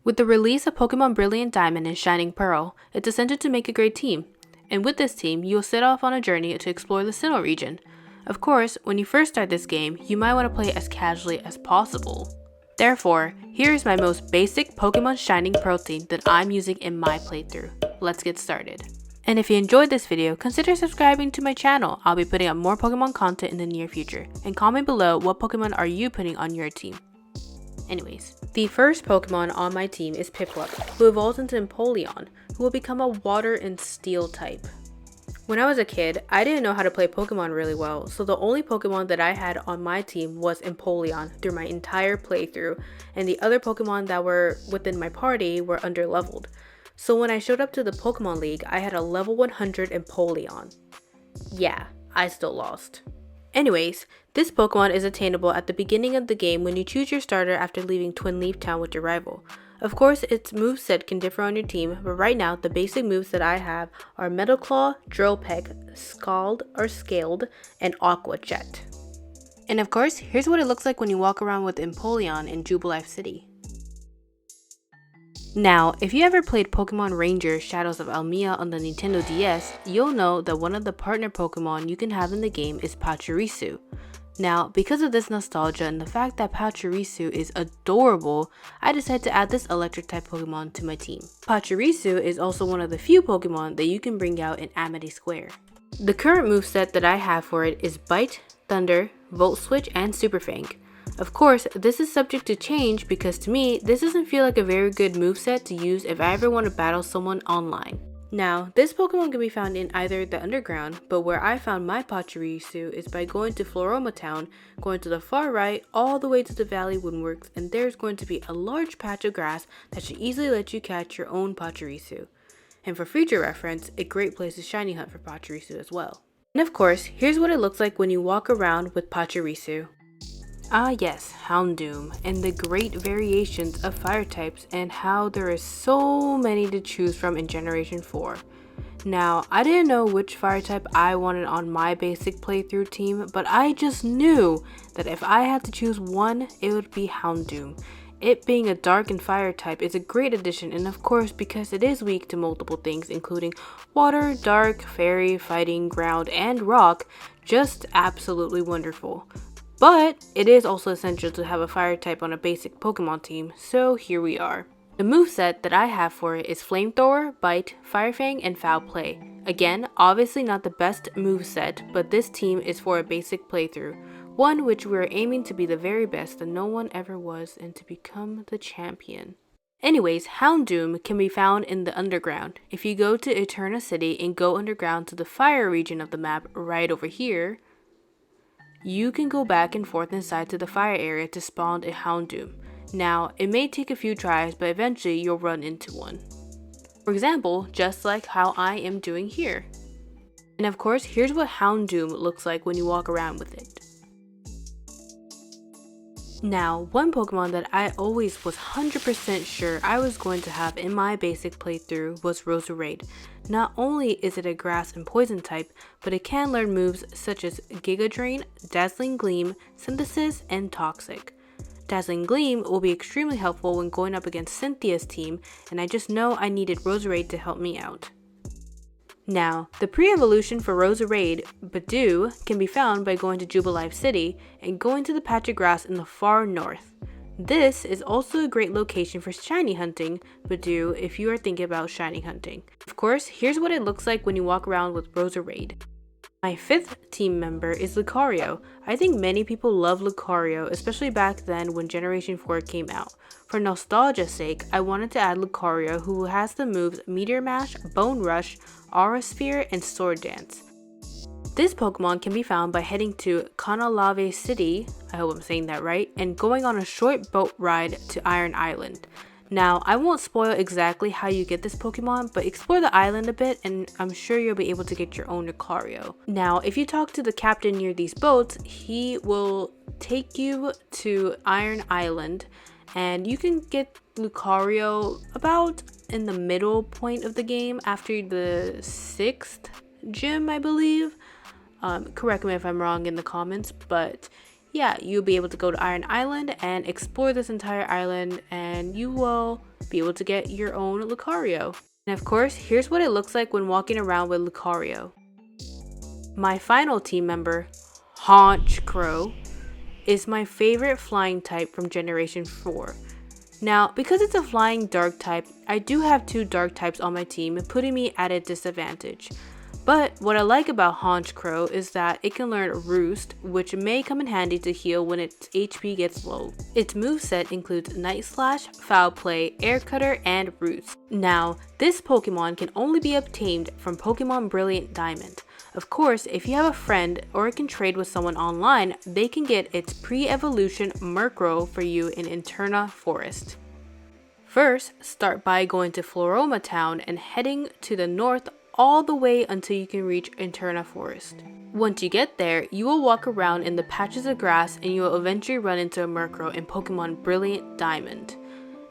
With the release of Pokemon Brilliant Diamond and Shining Pearl, it's essential to make a great team. And with this team, you will set off on a journey to explore the Sinnoh region. Of course, when you first start this game, you might want to play as casually as possible. Therefore, here is my most basic Pokemon Shining Pearl team that I'm using in my playthrough. Let's get started. And if you enjoyed this video, consider subscribing to my channel. I'll be putting up more Pokemon content in the near future. And comment below what Pokemon are you putting on your team. Anyways, the first Pokemon on my team is Piplup, who evolves into Empoleon, who will become a water and steel type. When I was a kid, I didn't know how to play Pokemon really well, so the only Pokemon that I had on my team was Empoleon through my entire playthrough, and the other Pokemon that were within my party were underleveled. So when I showed up to the Pokemon League, I had a level 100 Empoleon. Yeah, I still lost. Anyways, this Pokemon is attainable at the beginning of the game when you choose your starter after leaving Twin Leaf Town with your rival. Of course, its moveset can differ on your team, but right now the basic moves that I have are Metal Claw, Drill Peck, Scald or Scaled, and Aqua Jet. And of course, here's what it looks like when you walk around with Empoleon in Jubilife City. Now, if you ever played Pokemon Ranger Shadows of Almia on the Nintendo DS, you'll know that one of the partner Pokemon you can have in the game is Pachirisu. Now, because of this nostalgia and the fact that Pachirisu is adorable, I decided to add this electric type Pokemon to my team. Pachirisu is also one of the few Pokemon that you can bring out in Amity Square. The current moveset that I have for it is Bite, Thunder, Volt Switch, and Super Fang. Of course, this is subject to change because to me, this doesn't feel like a very good moveset to use if I ever want to battle someone online. Now, this Pokemon can be found in either the underground, but where I found my Pachirisu is by going to Floroma Town, going to the far right all the way to the Valley Woodworks, and there's going to be a large patch of grass that should easily let you catch your own Pachirisu. And for future reference, a great place to shiny hunt for Pachirisu as well. And of course, here's what it looks like when you walk around with Pachirisu. Ah yes, Hound Doom, and the great variations of fire types and how there is so many to choose from in Generation 4. Now, I didn't know which fire type I wanted on my basic playthrough team, but I just knew that if I had to choose one, it would be Hound Doom. It being a dark and fire type is a great addition, and of course because it is weak to multiple things including water, dark, fairy, fighting, ground, and rock, just absolutely wonderful. But it is also essential to have a fire type on a basic Pokemon team, so here we are. The moveset that I have for it is Flamethrower, Bite, Fire Fang, and Foul Play. Again, obviously not the best moveset, but this team is for a basic playthrough, one which we are aiming to be the very best that no one ever was and to become the champion. Anyways, Hound Doom can be found in the underground. If you go to Eterna City and go underground to the fire region of the map right over here, you can go back and forth inside to the fire area to spawn a Hound Doom. Now, it may take a few tries, but eventually you'll run into one. For example, just like how I am doing here. And of course, here's what Hound Doom looks like when you walk around with it. Now, one Pokemon that I always was 100% sure I was going to have in my basic playthrough was Roserade. Not only is it a grass and poison type, but it can learn moves such as Giga Drain, Dazzling Gleam, Synthesis, and Toxic. Dazzling Gleam will be extremely helpful when going up against Cynthia's team, and I just know I needed Roserade to help me out. Now, the pre-evolution for Roserade, Badoo, can be found by going to Jubilife City and going to the patch of grass in the far north. This is also a great location for shiny hunting, Badoo, if you are thinking about shiny hunting. Of course, here's what it looks like when you walk around with Roserade. My fifth team member is Lucario. I think many people love Lucario, especially back then when Generation 4 came out. For nostalgia's sake, I wanted to add Lucario, who has the moves Meteor Mash, Bone Rush, Aura Sphere, and Sword Dance. This Pokemon can be found by heading to Kanalave City, I hope I'm saying that right, and going on a short boat ride to Iron Island. Now, I won't spoil exactly how you get this Pokemon, but explore the island a bit and I'm sure you'll be able to get your own Lucario. Now, if you talk to the captain near these boats, he will take you to Iron Island and you can get Lucario about in the middle point of the game after the 6th gym, I believe. Correct me if I'm wrong in the comments, but yeah, you'll be able to go to Iron Island and explore this entire island, and you will be able to get your own Lucario. And of course, here's what it looks like when walking around with Lucario. My final team member, Honchkrow, is my favorite flying type from Generation 4. Now, because it's a flying dark type, I do have 2 dark types on my team, putting me at a disadvantage. But what I like about Honchkrow is that it can learn Roost, which may come in handy to heal when its HP gets low. Its moveset includes Night Slash, Foul Play, Air Cutter, and Roost. Now, this Pokemon can only be obtained from Pokemon Brilliant Diamond. Of course, if you have a friend or can trade with someone online, they can get its pre-evolution Murkrow for you in Interna Forest. First, start by going to Floroma Town and heading to the north all the way until you can reach Interna Forest. Once you get there, you will walk around in the patches of grass and you will eventually run into a Murkrow in Pokemon Brilliant Diamond.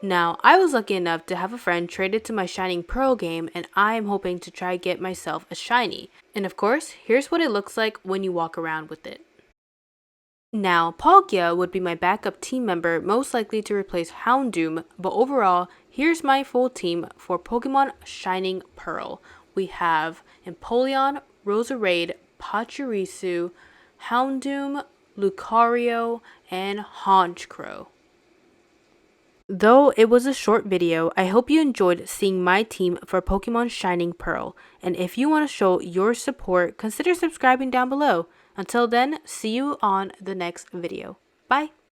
Now, I was lucky enough to have a friend traded to my Shining Pearl game, and I am hoping to try get myself a shiny. And of course, here's what it looks like when you walk around with it. Now, Palkia would be my backup team member, most likely to replace Hound Doom, but overall, here's my full team for Pokemon Shining Pearl. We have Empoleon, Roserade, Pachirisu, Hound Doom, Lucario, and Honchkrow. Though it was a short video, I hope you enjoyed seeing my team for Pokemon Shining Pearl, and if you want to show your support, consider subscribing down below. Until then, see you on the next video. Bye!